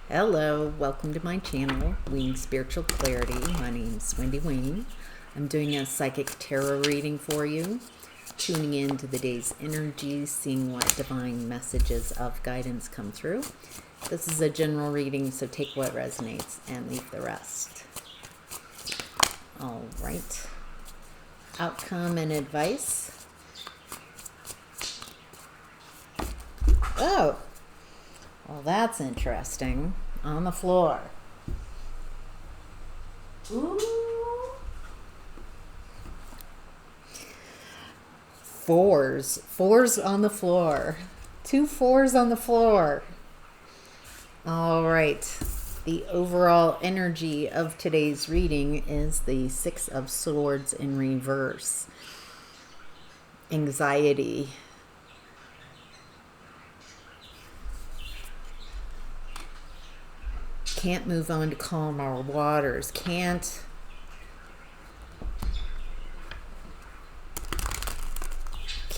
Hello, welcome to my channel, Wing Spiritual Clarity. My name's Wendy Wing. I'm doing a psychic tarot reading for you, tuning into the day's energies, seeing what divine messages of guidance come through. This is a general reading, so take what resonates and leave the rest. All right. Outcome and advice. Oh, well, that's interesting. On the floor. Ooh. Fours. Fours on the floor. 2 fours on the floor. All right. The overall energy of today's reading is the 6 of Swords in reverse. Anxiety. Can't move on to calmer waters. Can't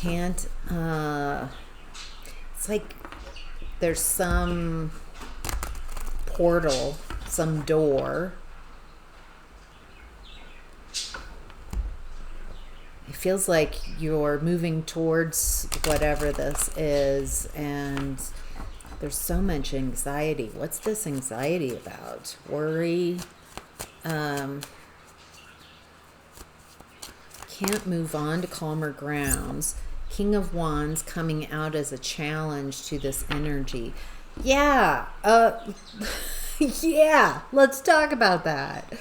it's like there's some portal, some door. It feels like you're moving towards whatever this is, and there's so much anxiety. What's this anxiety about? Worry. Can't move on to calmer grounds. King of Wands coming out as a challenge to this energy. Yeah. Yeah. Let's talk about that.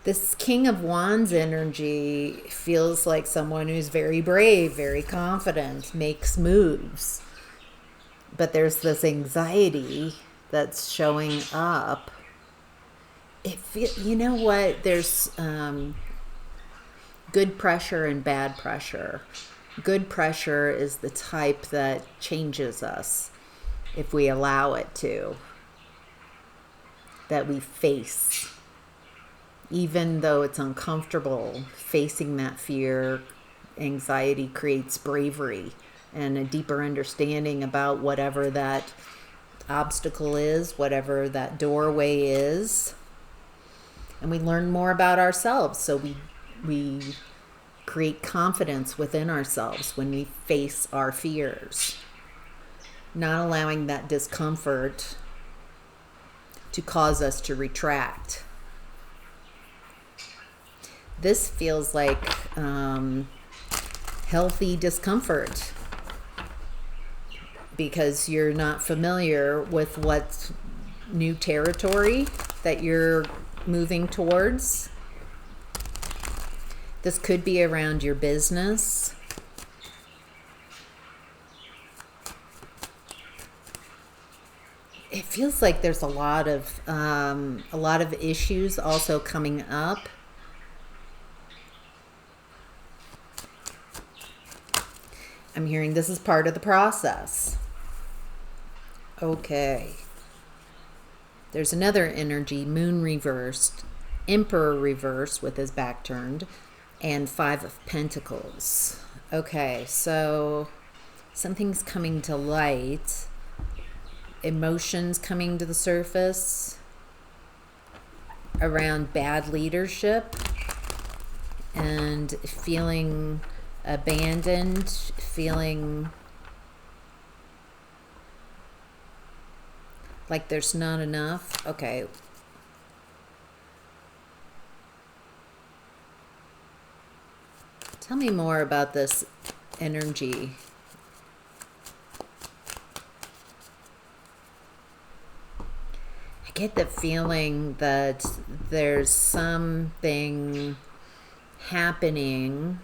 This King of Wands energy feels like someone who's very brave, very confident, makes moves. But there's this anxiety that's showing up. You know what? There's good pressure and bad pressure. Good pressure is the type that changes us if we allow it to. That we face. Even though it's uncomfortable, facing that fear, anxiety creates bravery and a deeper understanding about whatever that obstacle is, whatever that doorway is. And we learn more about ourselves. So we create confidence within ourselves when we face our fears. Not allowing that discomfort to cause us to retract. This feels like healthy discomfort, because you're not familiar with what new territory that you're moving towards. This could be around your business. It feels like there's a lot of issues also coming up. I'm hearing this is part of the process. Okay. There's another energy, Moon reversed, Emperor reversed with his back turned, and 5 of Pentacles. Okay, so something's coming to light. Emotions coming to the surface around bad leadership and feeling abandoned, feeling like there's not enough. Okay. Tell me more about this energy. I get the feeling that there's something happening,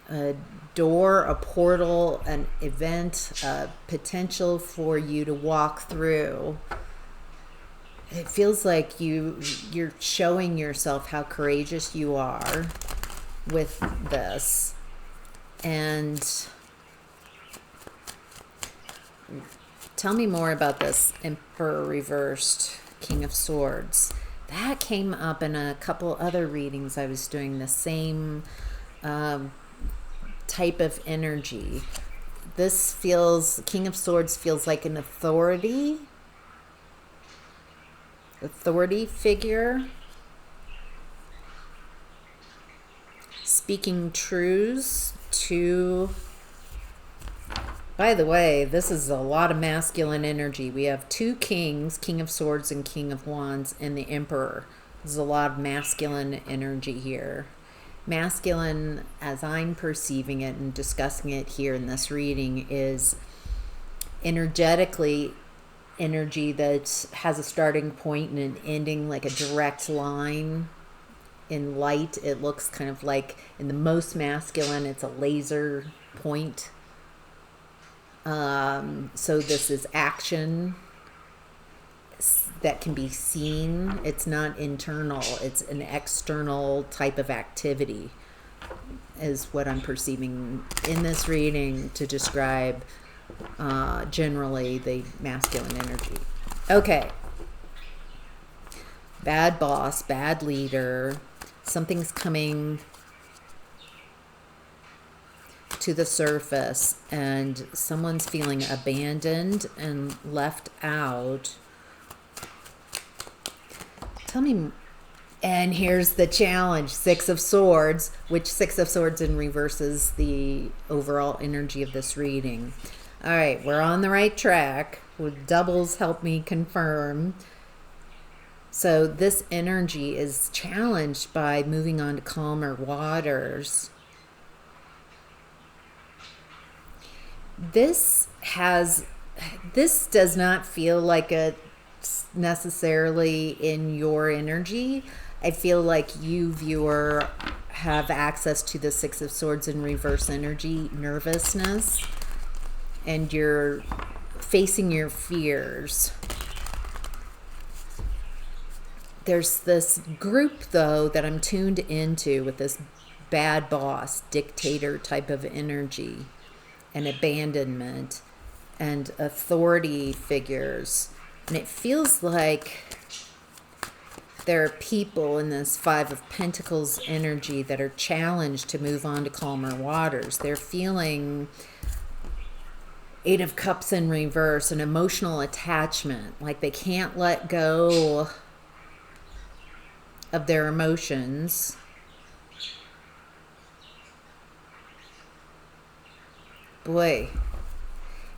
a door, a portal, an event, a potential for you to walk through. It feels like you're showing yourself how courageous you are with this. And tell me more about this Emperor reversed, King of Swords. That came up in a couple other readings I was doing, the same type of energy. This feels, King of Swords feels like an authority figure, speaking truths to, by the way, this is a lot of masculine energy. We have two kings, King of Swords and King of Wands, and the Emperor. There's a lot of masculine energy here. Masculine, as I'm perceiving it and discussing it here in this reading, is energetically energy that has a starting point and an ending, like a direct line. In light, it looks kind of like, in the most masculine, it's a laser point. So this is action that can be seen. It's not internal. It's an external type of activity, is what I'm perceiving in this reading to describe generally the masculine energy. Okay. Bad boss, bad leader. Something's coming to the surface and someone's feeling abandoned and left out. Tell me. And here's the challenge, Six of Swords, which Six of Swords in reverses the overall energy of this reading. All right, we're on the right track. With doubles help me confirm. So this energy is challenged by moving on to calmer waters. This does not feel like it's necessarily in your energy. I feel like you, viewer, have access to the Six of Swords in reverse energy, nervousness, and you're facing your fears. There's this group, though, that I'm tuned into with this bad boss, dictator type of energy, and abandonment, and authority figures. And it feels like there are people in this Five of Pentacles energy that are challenged to move on to calmer waters. They're feeling Eight of Cups in reverse, an emotional attachment, like they can't let go of their emotions. Boy,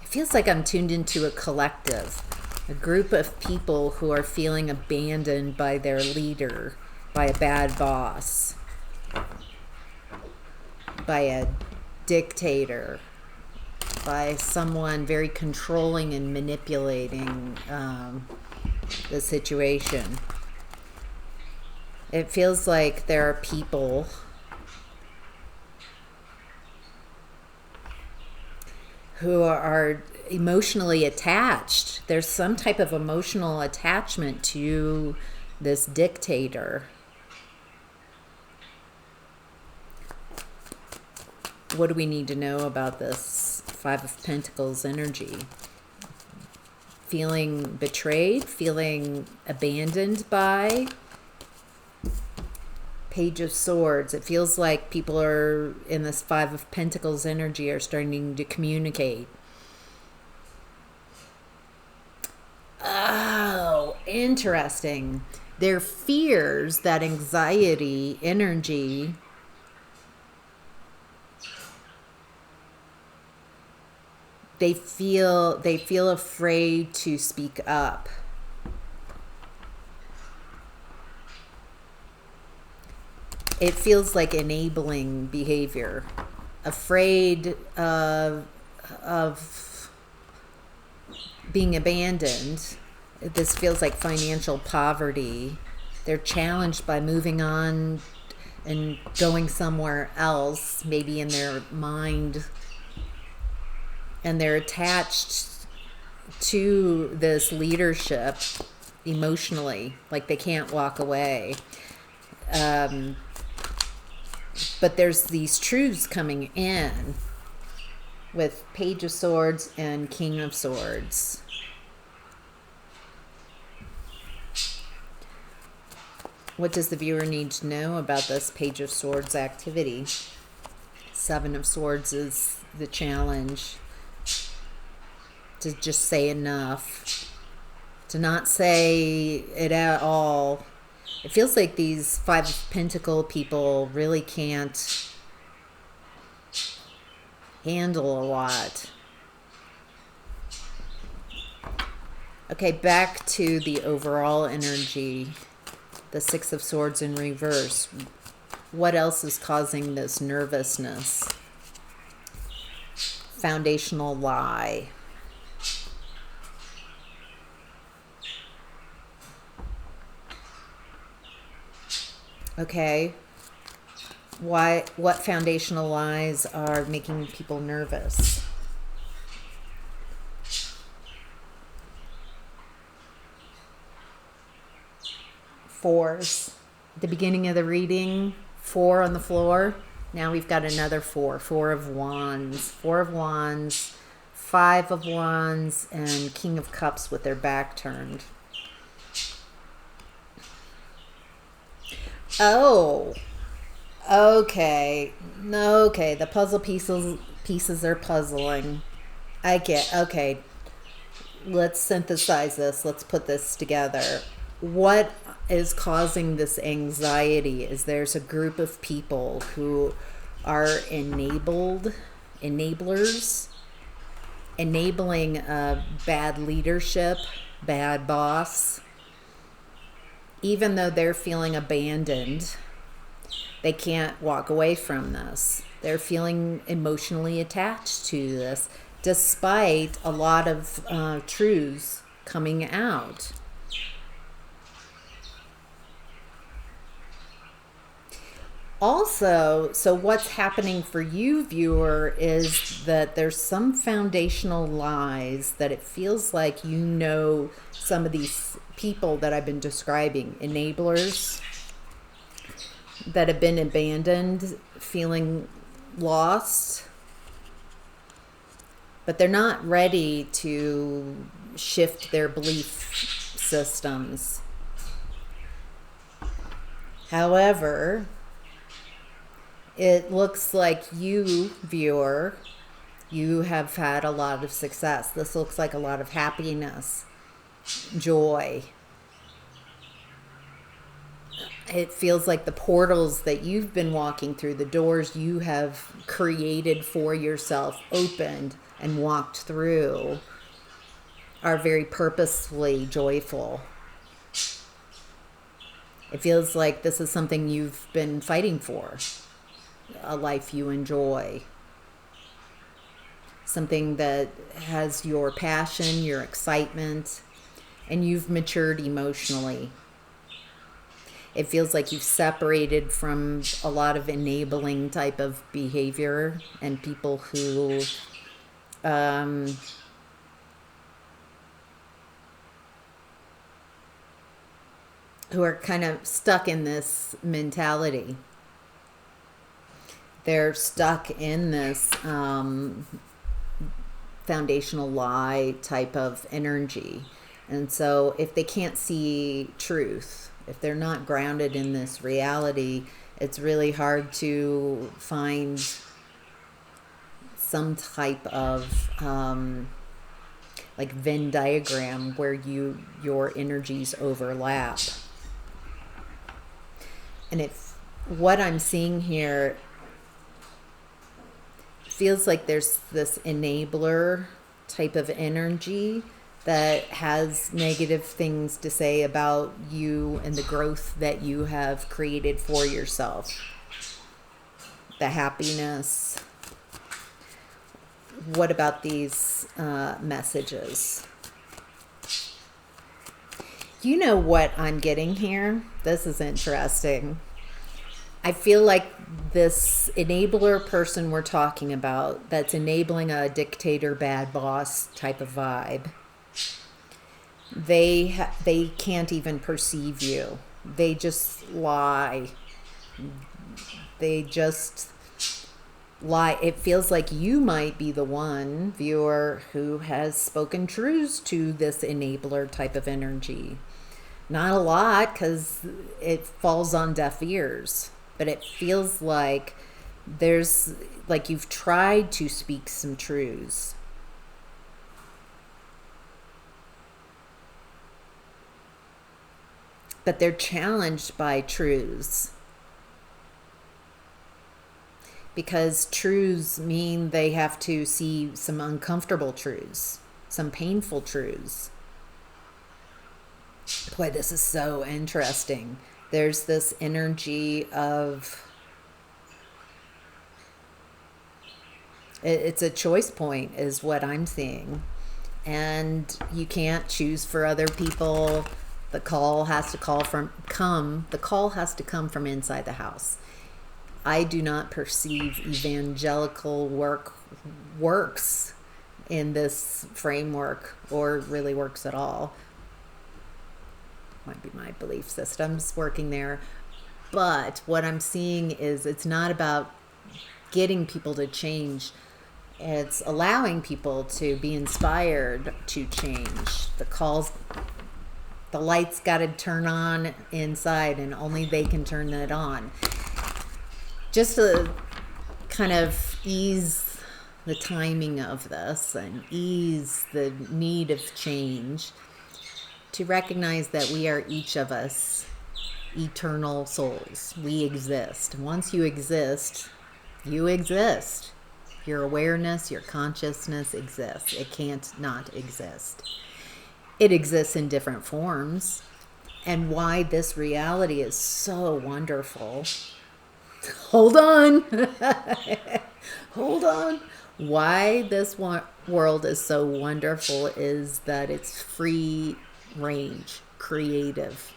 it feels like I'm tuned into a collective, a group of people who are feeling abandoned by their leader, by a bad boss, by a dictator, by someone very controlling and manipulating the situation. It feels like there are people who are emotionally attached. There's some type of emotional attachment to this dictator. What do we need to know about this Five of Pentacles energy? Feeling betrayed, feeling abandoned by. Page of Swords. It feels like people are in this Five of Pentacles energy are starting to communicate. Oh, interesting. Their fears, that anxiety energy, they feel afraid to speak up. It feels like enabling behavior, afraid of being abandoned. This feels like financial poverty. They're challenged by moving on and going somewhere else, maybe in their mind, and they're attached to this leadership emotionally, like they can't walk away. But there's these truths coming in with Page of Swords and King of Swords. What does the viewer need to know about this Page of Swords activity? Seven of Swords is the challenge. to just say enough, to not say it at all. It feels like these Five of Pentacle people really can't handle a lot. Okay, back to the overall energy. The Six of Swords in reverse. What else is causing this nervousness? Foundational lie. Okay. What foundational lies are making people nervous? Fours. At the beginning of the reading, 4 on the floor. Now we've got another 4. 4 of Wands. 4 of Wands, 5 of Wands, and King of Cups with their back turned. Oh, okay. Okay, the puzzle pieces are puzzling. I get, okay. Let's synthesize this. Let's put this together. What is causing this anxiety is there's a group of people who are enablers, enabling bad leadership, bad boss. Even though they're feeling abandoned, they can't walk away from this. They're feeling emotionally attached to this, despite a lot of truths coming out. Also, so what's happening for you, viewer, is that there's some foundational lies that it feels like you know some of these people that I've been describing, enablers that have been abandoned, feeling lost, but they're not ready to shift their belief systems. However, it looks like you, viewer, you have had a lot of success. This looks like a lot of happiness, joy. It feels like the portals that you've been walking through, the doors you have created for yourself, opened and walked through, are very purposefully joyful. It feels like this is something you've been fighting for. A life you enjoy, something that has your passion, your excitement, and you've matured emotionally. It feels like you've separated from a lot of enabling type of behavior and people who are kind of stuck in this mentality. They're stuck in this foundational lie type of energy. And so if they can't see truth, if they're not grounded in this reality, it's really hard to find some type of like Venn diagram where your energies overlap. And if what I'm seeing here feels like there's this enabler type of energy that has negative things to say about you and the growth that you have created for yourself. The happiness. What about these messages? You know what I'm getting here? This is interesting. I feel like this enabler person we're talking about that's enabling a dictator, bad boss type of vibe, they can't even perceive you. They just lie. They just lie. It feels like you might be the one, viewer, who has spoken truths to this enabler type of energy. Not a lot, because it falls on deaf ears. But it feels like there's, like you've tried to speak some truths. but they're challenged by truths, because truths mean they have to see some uncomfortable truths, some painful truths. Boy, this is so interesting. There's this energy of, it's a choice point is what I'm seeing. And you can't choose for other people. The call has to come from inside the house. I do not perceive evangelical works in this framework, or really works at all. Might be my belief systems working there. But what I'm seeing is it's not about getting people to change. It's allowing people to be inspired to change. The lights got to turn on inside, and only they can turn it on. Just to kind of ease the timing of this and ease the need of change, to recognize that we are each of us eternal souls. We exist. Once you exist, you exist. Your awareness, your consciousness exists. It can't not exist. It exists in different forms. And why this reality is so wonderful. Hold on. Hold on. Why this world is so wonderful is that it's free range, creative.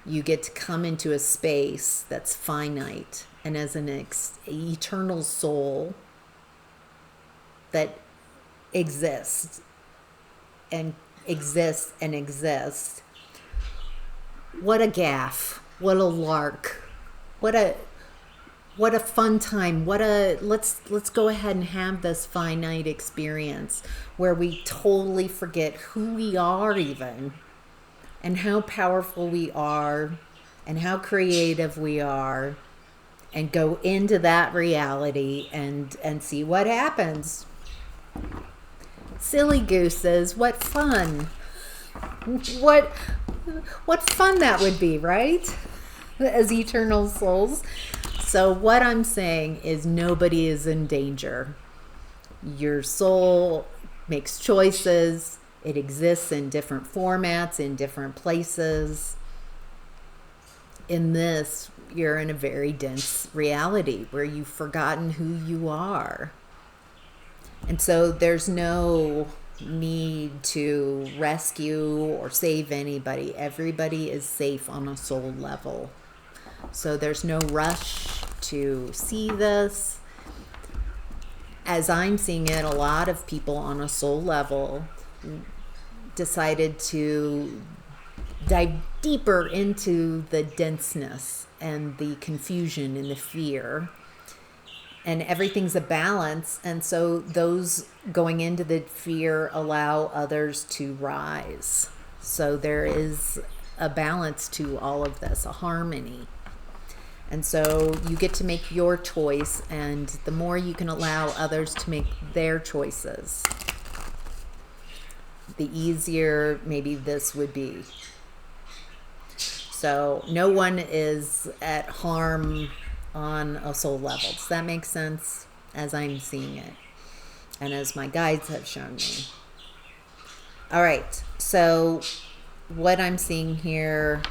You get to come into a space that's finite, and as an eternal soul that exists and exists and exists. What a gaffe. What a lark. What a fun time. Let's go ahead and have this finite experience where we totally forget who we are even, and how powerful we are, and how creative we are, and go into that reality and see what happens. Silly gooses, what fun. What fun that would be, right? As eternal souls. So what I'm saying is nobody is in danger. Your soul makes choices. It exists in different formats, in different places. In this, you're in a very dense reality where you've forgotten who you are. And so there's no need to rescue or save anybody. Everybody is safe on a soul level. So there's no rush to see this. As I'm seeing it, a lot of people on a soul level decided to dive deeper into the denseness and the confusion and the fear. And everything's a balance. And so those going into the fear allow others to rise. So there is a balance to all of this, a harmony. And so you get to make your choice, and the more you can allow others to make their choices, the easier maybe this would be. So no one is at harm on a soul level. Does that make sense? As I'm seeing it, and as my guides have shown me. All right, so what I'm seeing here,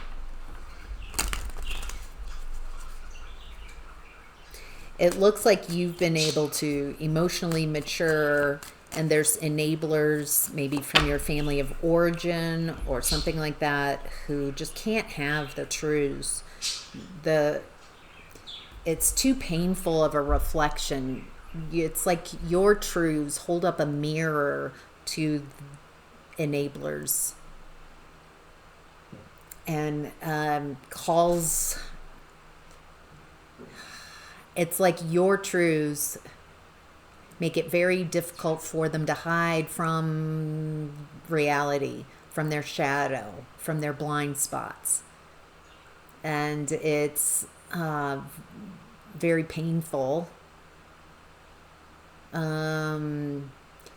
it looks like you've been able to emotionally mature, and there's enablers maybe from your family of origin or something like that who just can't have the truths. It's too painful of a reflection. It's like your truths hold up a mirror to enablers, and it's like your truths make it very difficult for them to hide from reality, from their shadow, from their blind spots. And it's very painful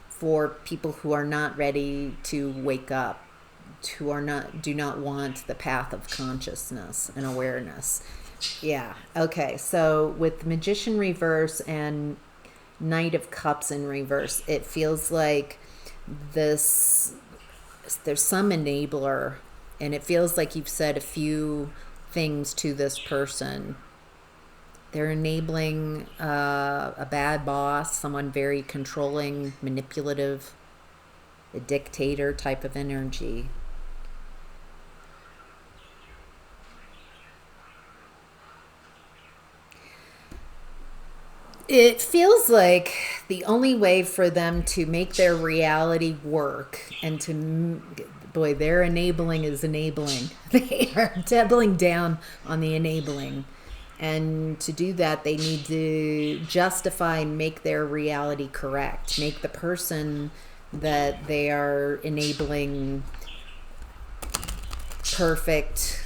for people who are not ready to wake up who are not, do not want the path of consciousness and awareness. Yeah. Okay. So with Magician reverse and Knight of Cups in reverse, it feels like this, there's some enabler, and it feels like you've said a few things to this person. They're enabling a bad boss, someone very controlling, manipulative, a dictator type of energy. It feels like the only way for them to make their reality work and to, boy, their enabling is enabling. They are doubling down on the enabling. And to do that, they need to justify and make their reality correct. Make the person that they are enabling perfect,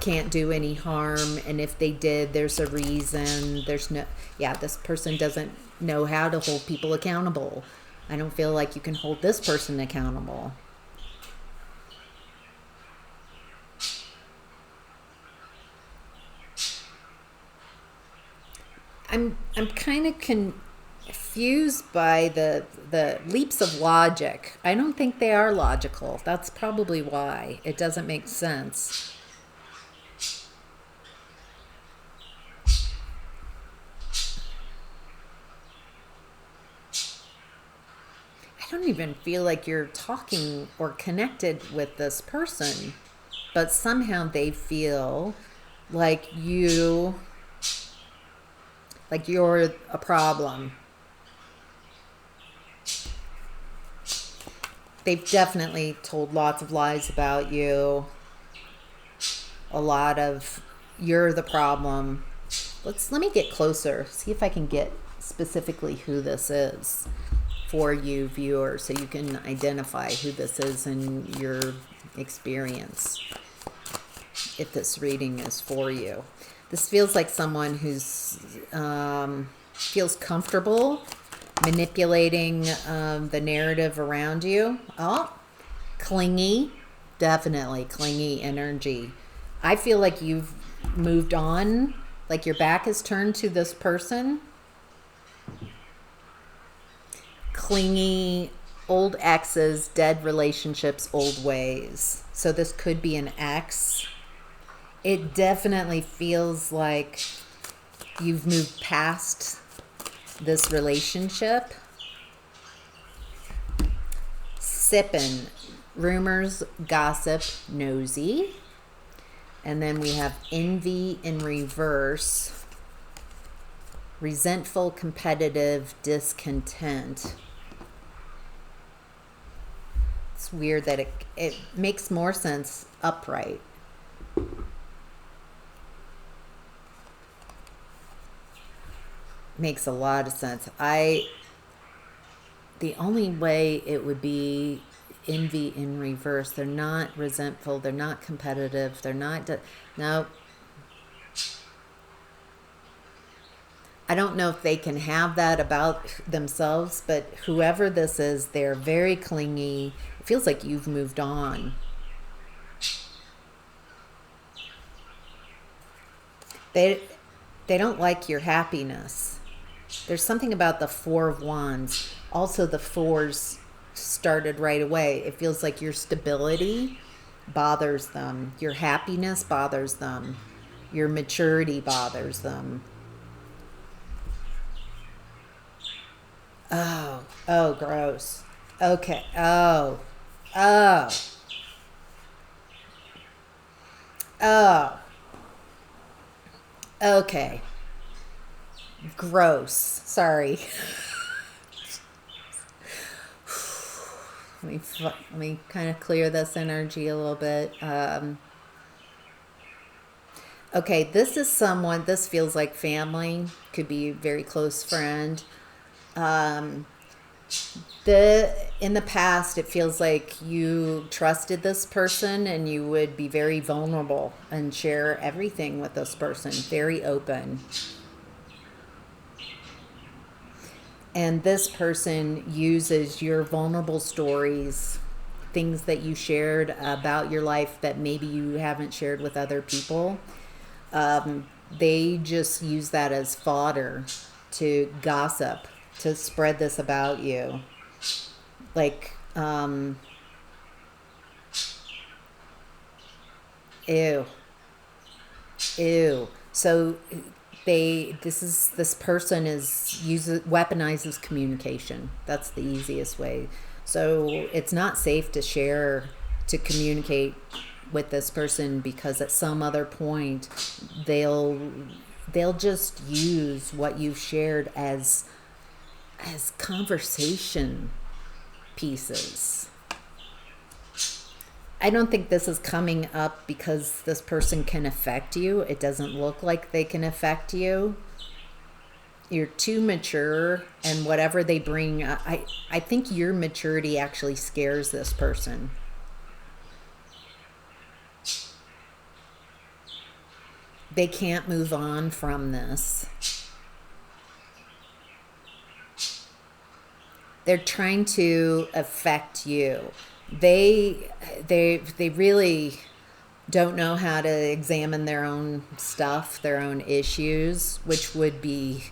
can't do any harm, and if they did, there's a reason. There's no, yeah, this person doesn't know how to hold people accountable. I don't feel like you can hold this person accountable. I'm kind of confused by the leaps of logic. I don't think they are logical. That's probably why it doesn't make sense. I don't even feel like you're talking or connected with this person, but somehow they feel like you're a problem. They've definitely told lots of lies about you. A lot of you're the problem. Let me get closer, see if I can get specifically who this is for you viewers, so you can identify who this is in your experience, if this reading is for you. This feels like someone who's feels comfortable manipulating the narrative around you. Oh, clingy, definitely clingy energy. I feel like you've moved on, like your back is turned to this person. Clingy, old exes, dead relationships, old ways. So this could be an ex. It definitely feels like you've moved past this relationship. Sippin', rumors, gossip, nosy. And then we have envy in reverse, resentful, competitive, discontent. It's weird that it makes more sense upright. Makes a lot of sense. The only way it would be envy in reverse. They're not resentful. They're not competitive. They're not. No. I don't know if they can have that about themselves, but whoever this is, they're very clingy. It feels like you've moved on. They don't like your happiness. There's something about the Four of Wands. Also, the fours started right away. It feels like your stability bothers them. Your happiness bothers them. Your maturity bothers them. Oh, gross. Okay. Oh. Okay. Gross. Sorry. Let me kind of clear this energy a little bit. Okay, this is someone, this feels like family, could be a very close friend. In the past, it feels like you trusted this person and you would be very vulnerable and share everything with this person, very open. And this person uses your vulnerable stories things that you shared about your life that maybe you haven't shared with other people. They just use that as fodder to gossip, to spread this about you. Like, ew, ew. So this person weaponizes communication. That's the easiest way. So it's not safe to communicate with this person, because at some other point they'll just use what you've shared as conversation pieces. I don't think this is coming up because this person can affect you. It doesn't look like they can affect you. You're too mature, and whatever they bring, I think your maturity actually scares this person. They can't move on from this. They're trying to affect you. They really don't know how to examine their own stuff, their own issues, which would be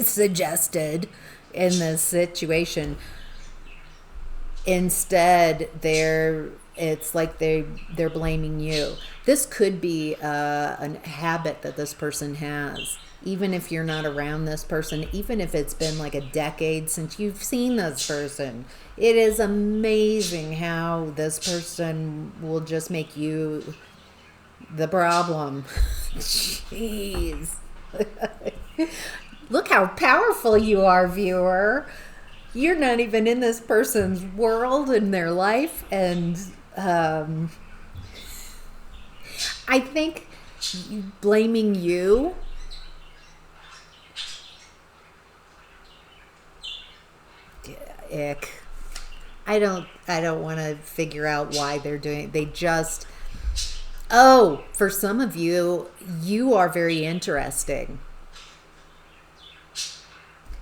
suggested in this situation. Instead, it's like they're blaming you. This could be a habit that this person has. Even if you're not around this person, even if it's been like a decade since you've seen this person, it is amazing how this person will just make you the problem. Jeez. Look how powerful you are, viewer. You're not even in this person's world, in their life, and I think blaming you ick. I don't want to figure out why they're doing it. They just, oh, for some of you, you are very interesting.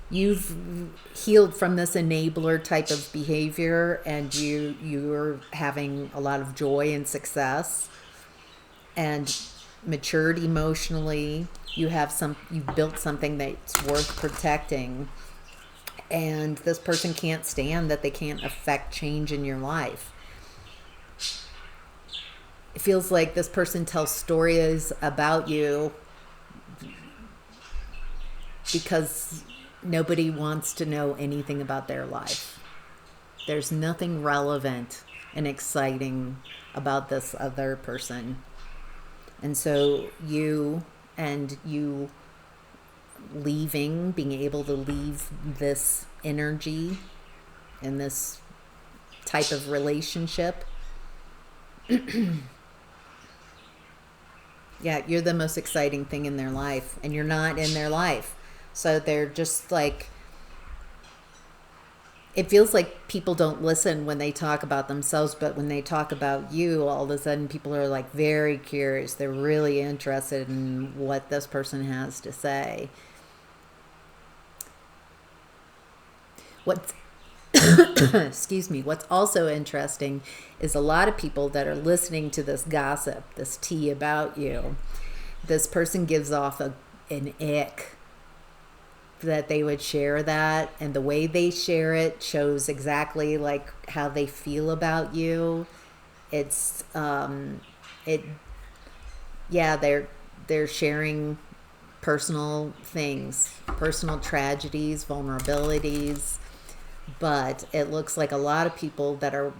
You've healed from this enabler type of behavior, and you're having a lot of joy and success and matured emotionally. You've built something that's worth protecting. And this person can't stand that they can't affect change in your life. It feels like this person tells stories about you because nobody wants to know anything about their life. There's nothing relevant and exciting about this other person. And so you being able to leave this energy and this type of relationship, yeah, you're the most exciting thing in their life, and you're not in their life. So they're just like, it feels like people don't listen when they talk about themselves, but when they talk about you, all of a sudden people are like very curious. They're really interested in what this person has to say. What's excuse me, what's also interesting is a lot of people that are listening to this gossip, this tea about you, this person gives off an ick that they would share that, and the way they share it shows exactly like how they feel about you. It's they're sharing personal things, personal tragedies, vulnerabilities. But it looks like a lot of people that are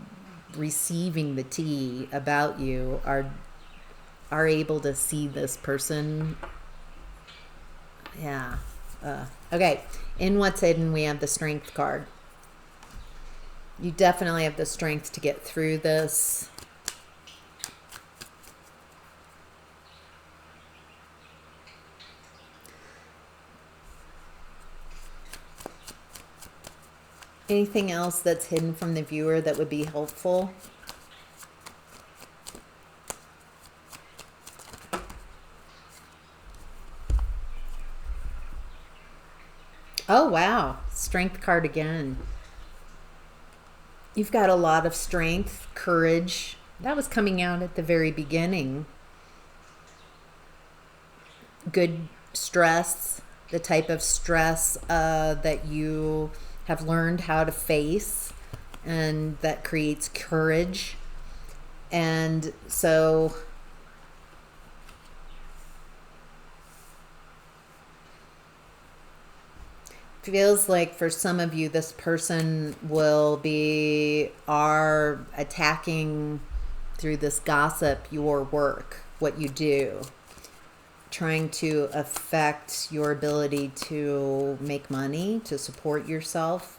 receiving the tea about you are able to see this person. Yeah. Okay. In What's Hidden, we have the Strength card. You definitely have the strength to get through this. Anything else that's hidden from the viewer that would be helpful? Oh, wow. Strength card again. You've got a lot of strength, courage. That was coming out at the very beginning. Good stress, the type of stress that you have learned how to face, and that creates courage. And so feels like for some of you, this person are attacking through this gossip your work, what you do, trying to affect your ability to make money, to support yourself.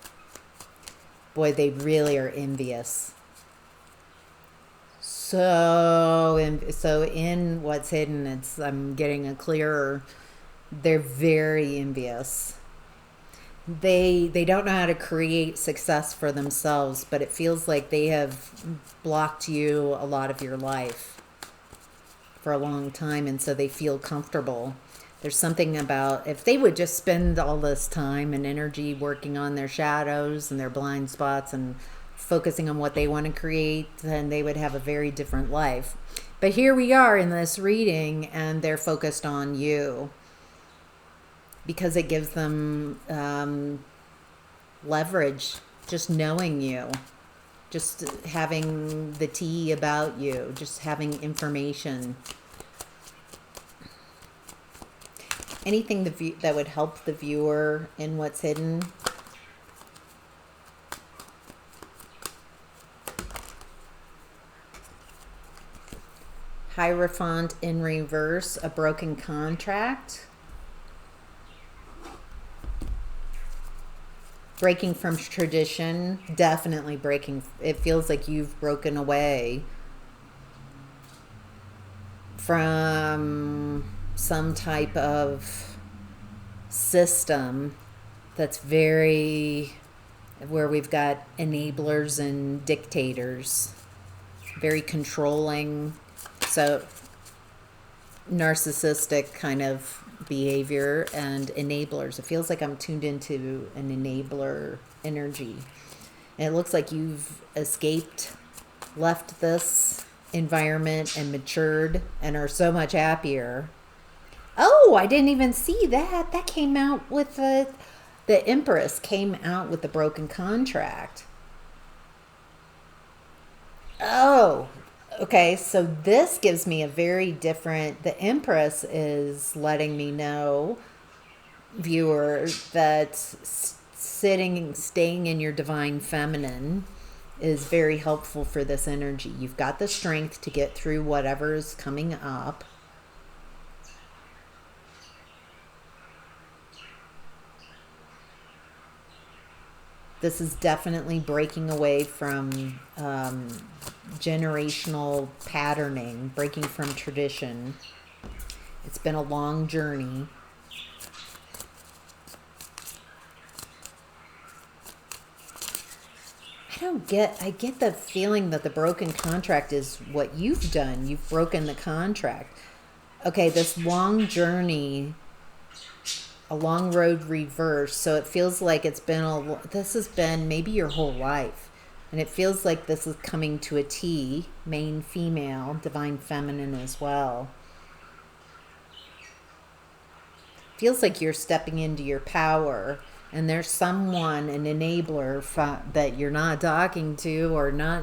Boy, they really are envious. So in what's hidden, I'm getting a clearer. They're very envious. They don't know how to create success for themselves, but it feels like they have blocked you a lot of your life for a long time, and so they feel comfortable. There's something about if they would just spend all this time and energy working on their shadows and their blind spots and focusing on what they want to create, then they would have a very different life. But here we are in this reading, and they're focused on you because it gives them leverage, just knowing you, just having the tea about you, just having information. Anything that would help the viewer in what's hidden. Hierophant in reverse, a broken contract. Breaking from tradition, definitely breaking. It feels like you've broken away from some type of system that's very, where we've got enablers and dictators, very controlling. So narcissistic kind of behavior and enablers. It feels like I'm tuned into an enabler energy. And it looks like you've escaped, left this environment and matured and are so much happier. Oh, I didn't even see that. That came out with the Empress came out with the broken contract. Oh, okay, so this gives me a very different. The Empress is letting me know, viewer, that staying in your divine feminine is very helpful for this energy. You've got the strength to get through whatever is coming up. This is definitely breaking away from generational patterning, breaking from tradition. It's been a long journey. I get the feeling that the broken contract is what you've done. You've broken the contract. Okay, this long journey, a long road reverse. So it feels like this has been maybe your whole life. And it feels like this is coming to a T, main female, divine feminine as well. Feels like you're stepping into your power, and there's someone, an enabler that you're not talking to or not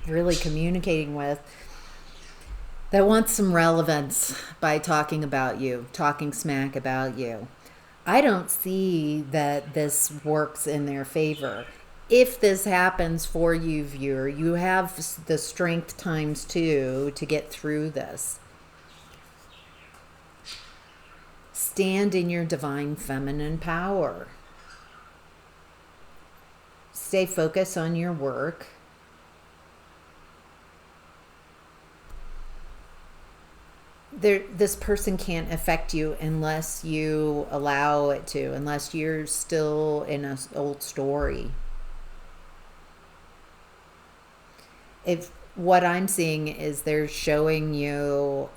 really communicating with, that wants some relevance by talking about you, talking smack about you. I don't see that this works in their favor. If this happens for you, viewer, you have the strength times 2 to get through this. Stand in your divine feminine power. Stay focused on your work. This person can't affect you unless you allow it to, unless you're still in an old story. If what I'm seeing is they're showing you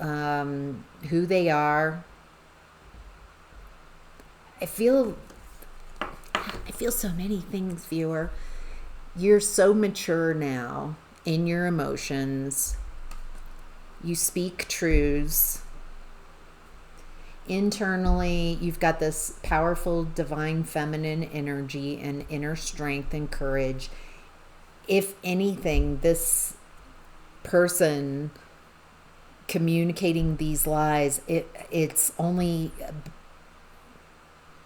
who they are. I feel so many things, viewer. You're so mature now in your emotions. You speak truths. Internally, you've got this powerful divine feminine energy and inner strength and courage. If anything, this person communicating these lies, it's only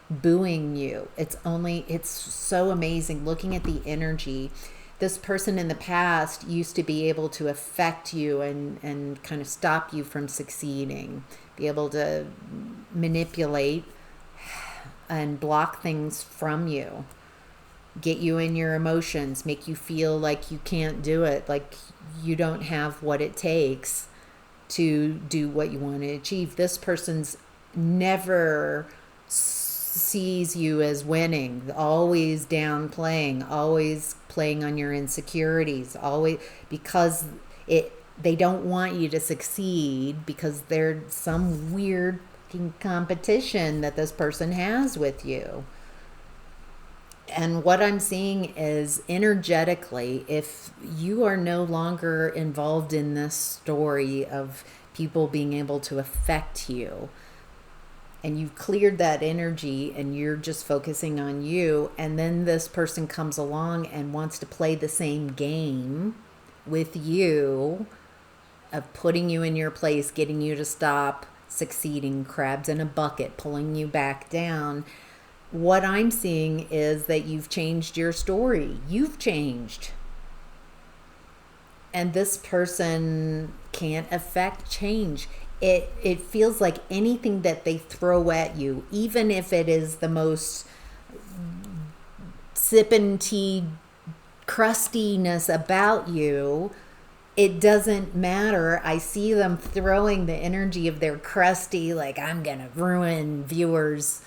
booing you. It's so amazing looking at the energy. This person in the past used to be able to affect you and kind of stop you from succeeding, be able to manipulate and block things from you, get you in your emotions, make you feel like you can't do it, like you don't have what it takes to do what you want to achieve. This person's never sees you as winning, always downplaying, always playing on your insecurities, always, because they don't want you to succeed, because there's some weird competition that this person has with you. And what I'm seeing is, energetically, if you are no longer involved in this story of people being able to affect you, and you've cleared that energy and you're just focusing on you, and then this person comes along and wants to play the same game with you of putting you in your place, getting you to stop succeeding, crabs in a bucket, pulling you back down. What I'm seeing is that you've changed your story. You've changed. And this person can't affect change. It feels like anything that they throw at you, even if it is the most sipping tea crustiness about you, it doesn't matter. I see them throwing the energy of their crusty, like, I'm going to ruin viewers,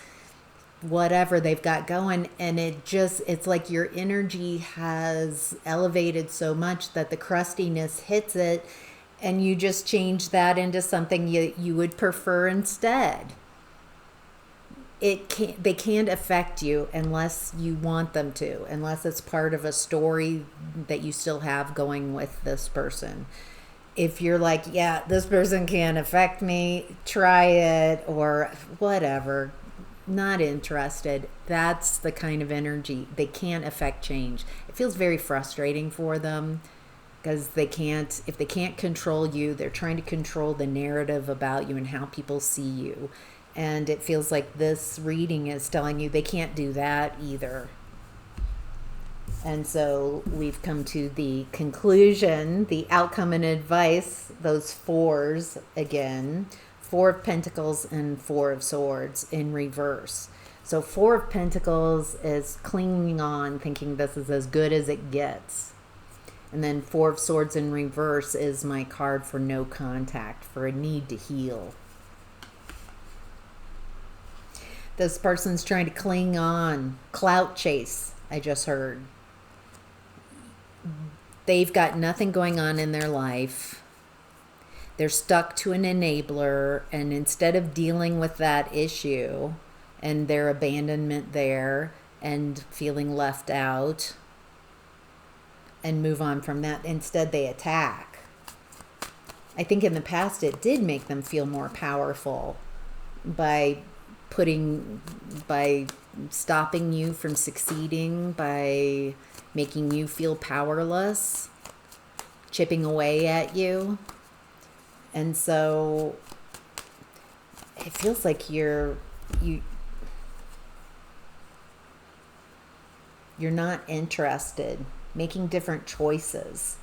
whatever they've got going. And it's like your energy has elevated so much that the crustiness hits it, and you just change that into something you would prefer instead. They can't affect you unless you want them to, unless it's part of a story that you still have going with this person. If you're like, yeah, this person can't affect me, try it, or whatever, not interested, that's the kind of energy. They can't affect change. It feels very frustrating for them, because if they can't control you, they're trying to control the narrative about you and how people see you. And it feels like this reading is telling you they can't do that either. And so we've come to the conclusion, the outcome and advice, those fours again, 4 of Pentacles and 4 of Swords in reverse. So 4 of Pentacles is clinging on, thinking this is as good as it gets. And then 4 of Swords in reverse is my card for no contact, for a need to heal. This person's trying to cling on, clout chase, I just heard. They've got nothing going on in their life. They're stuck to an enabler, and instead of dealing with that issue and their abandonment there and feeling left out and move on from that, instead they attack. I think in the past it did make them feel more powerful by stopping you from succeeding, by making you feel powerless, chipping away at you. And so it feels like you're not interested, making different choices.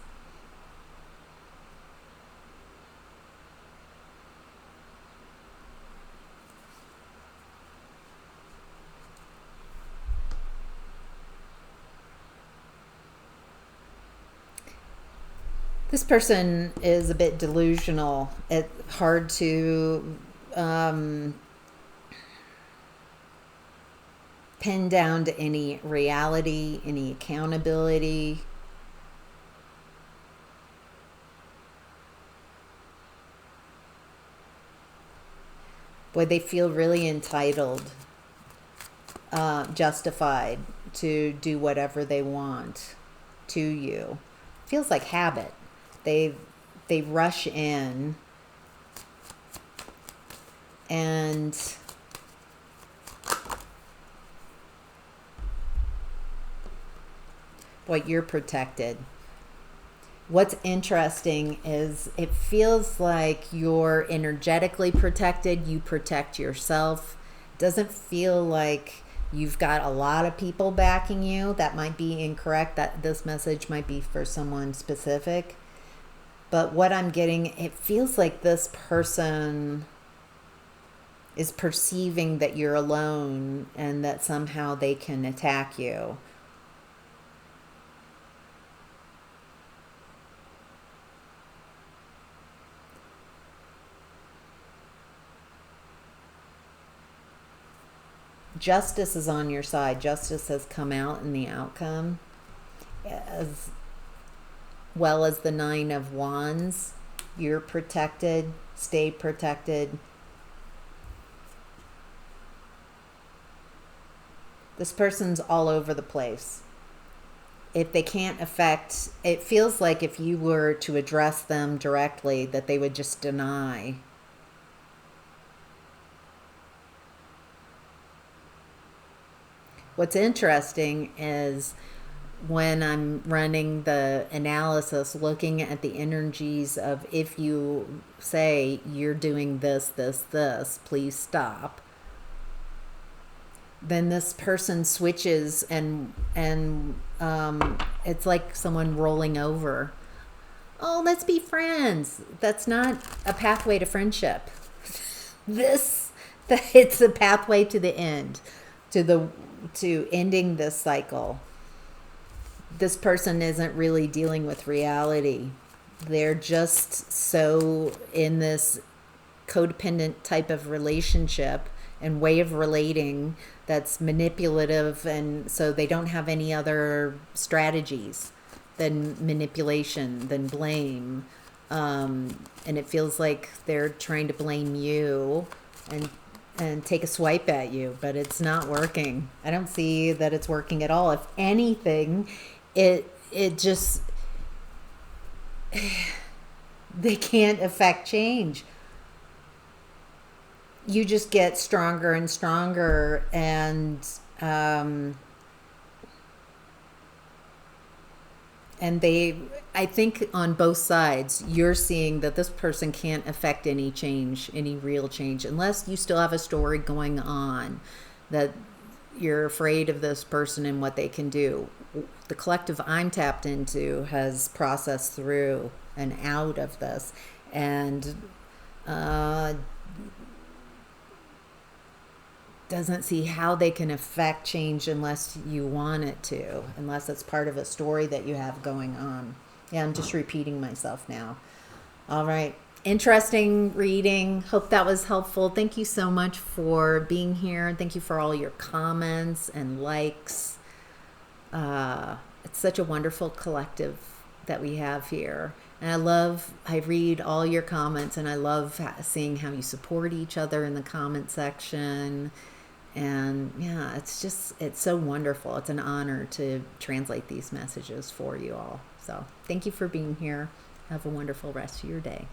This person is a bit delusional. It's hard to pin down to any reality, any accountability. Boy, they feel really entitled, justified to do whatever they want. to you. Feels like habit. They rush in, and boy, you're protected. What's interesting is it feels like you're energetically protected. You protect yourself. Doesn't feel like you've got a lot of people backing you. That might be incorrect. That this message might be for someone specific. But what I'm getting, it feels like this person is perceiving that you're alone and that somehow they can attack you. Justice is on your side. Justice has come out in the outcome, as well as the Nine of Wands. You're protected. Stay protected. This person's all over the place. If they can't affect, it feels like if you were to address them directly, that they would just deny. What's interesting is when I'm running the analysis, looking at the energies of if you say you're doing this, please stop. Then this person switches and it's like someone rolling over. Oh, let's be friends. That's not a pathway to friendship. It's a pathway to the end, to ending this cycle. This person isn't really dealing with reality. They're just so in this codependent type of relationship and way of relating that's manipulative, and so they don't have any other strategies than manipulation, than blame. And it feels like they're trying to blame you and take a swipe at you, but it's not working. I don't see that it's working at all. If anything, it just they can't affect change. You just get stronger and stronger, and I think on both sides, you're seeing that this person can't affect any change, any real change, unless you still have a story going on that you're afraid of this person and what they can do. The collective I'm tapped into has processed through and out of this, and doesn't see how they can affect change unless you want it to, unless it's part of a story that you have going on. Yeah, I'm just repeating myself now. All right. Interesting reading. Hope that was helpful. Thank you so much for being here. Thank you for all your comments and likes. It's such a wonderful collective that we have here. And I read all your comments, and I love seeing how you support each other in the comment section. And yeah, it's so wonderful. It's an honor to translate these messages for you all. So thank you for being here. Have a wonderful rest of your day.